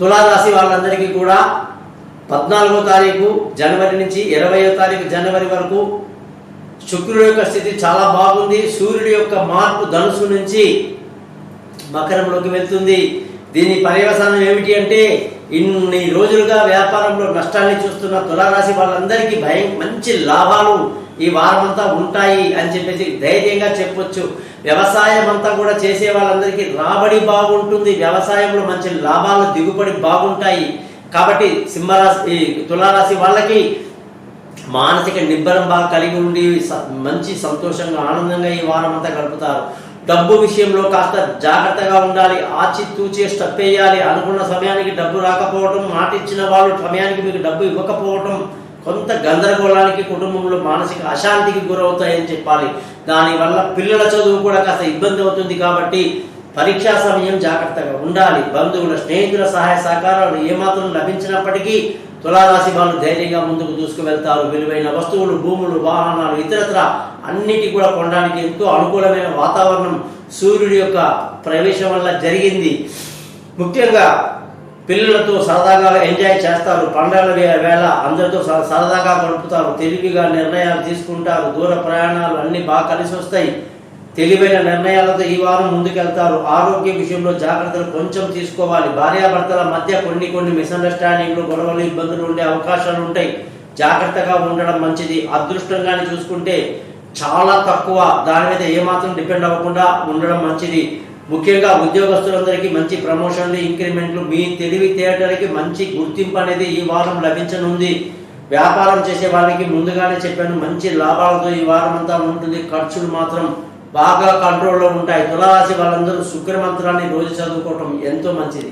తులారాశి వాళ్ళందరికీ కూడా 14వ తారీఖు జనవరి నుంచి 20వ తారీఖు జనవరి వరకు శుక్రుడి యొక్క స్థితి చాలా బాగుంది. సూర్యుడి యొక్క మార్పు ధనుసు నుంచి మకరంలోకి వెళ్తుంది. దీని పర్యవసానం ఏమిటి అంటే, ఇన్ని రోజులుగా వ్యాపారంలో నష్టాన్ని చూస్తున్న తులారాశి వాళ్ళందరికీ మంచి లాభాలు ఈ వారమంతా ఉంటాయి అని చెప్పేసి ధైర్యంగా చెప్పొచ్చు. వ్యవసాయం అంతా కూడా చేసే వాళ్ళందరికీ రాబడి బాగుంటుంది. వ్యవసాయంలో మంచి లాభాలు దిగుబడి బాగుంటాయి. కాబట్టి తులారాశి వాళ్ళకి మానసిక నిబ్బరం బాగా కలిగి ఉండి మంచి సంతోషంగా ఆనందంగా ఈ వారం అంతా గడుపుతారు. డబ్బు విషయంలో కాస్త జాగ్రత్తగా ఉండాలి. ఆచితూచి స్టెప్ వేయాలి. అనుకున్న సమయానికి డబ్బు రాకపోవటం, మాట ఇచ్చిన వాళ్ళు సమయానికి మీకు డబ్బు ఇవ్వకపోవటం కొంత గందరగోళానికి, కుటుంబంలో మానసిక అశాంతికి గురవుతాయని చెప్పాలి. దానివల్ల పిల్లల చదువు కూడా కాస్త ఇబ్బంది అవుతుంది. కాబట్టి పరీక్షా సమయం జాగ్రత్తగా ఉండాలి. బంధువుల, స్నేహితుల సహాయ సహకారాలు ఏమాత్రం లభించినప్పటికీ తులారాశి వాళ్ళు ధైర్యంగా ముందుకు దూసుకువెళ్తారు. విలువైన వస్తువులు, భూములు, వాహనాలు, ఇతరత్ర అన్నిటి కూడా కొనడానికి ఎంతో అనుకూలమైన వాతావరణం సూర్యుడి యొక్క ప్రవేశం వల్ల జరిగింది. ముఖ్యంగా పిల్లలతో సరదాగా ఎంజాయ్ చేస్తారు. పండుగల వేళ అందరితో సరదాగా గడుపుతారు. తెలివిగా నిర్ణయాలు తీసుకుంటారు. దూర ప్రయాణాలు అన్ని బాగా కలిసి వస్తాయి. తెలివైన నిర్ణయాలతో ఈ వారం ముందుకెళ్తారు. ఆరోగ్య విషయంలో జాగ్రత్తలు కొంచెం తీసుకోవాలి. భార్యాభర్తల మధ్య కొన్ని మిస్అండర్స్టాండింగ్లు, గొడవలు, ఇబ్బందులు ఉండే అవకాశాలు ఉంటాయి. జాగ్రత్తగా ఉండడం మంచిది. అదృష్టంగానే చూసుకుంటే చాలా తక్కువ, దాని మీద ఏమాత్రం డిపెండ్ అవ్వకుండా ఉండడం మంచిది. ముఖ్యంగా ఉద్యోగస్తులందరికీ మంచి ప్రమోషన్లు, ఇంక్రిమెంట్లు, మీ తెలివితేటలకి మంచి గుర్తింపు అనేది ఈ వారం లభించనుంది. వ్యాపారం చేసే వాళ్ళకి ముందుగానే చెప్పాను, మంచి లాభాలతో ఈ వారం అంతా ఉంటుంది. ఖర్చులు మాత్రం బాగా కంట్రోల్లో ఉంటాయి. తులారాశి వాళ్ళందరూ శుక్ర మంత్రాన్ని రోజు చదువుకోవటం ఎంతో మంచిది.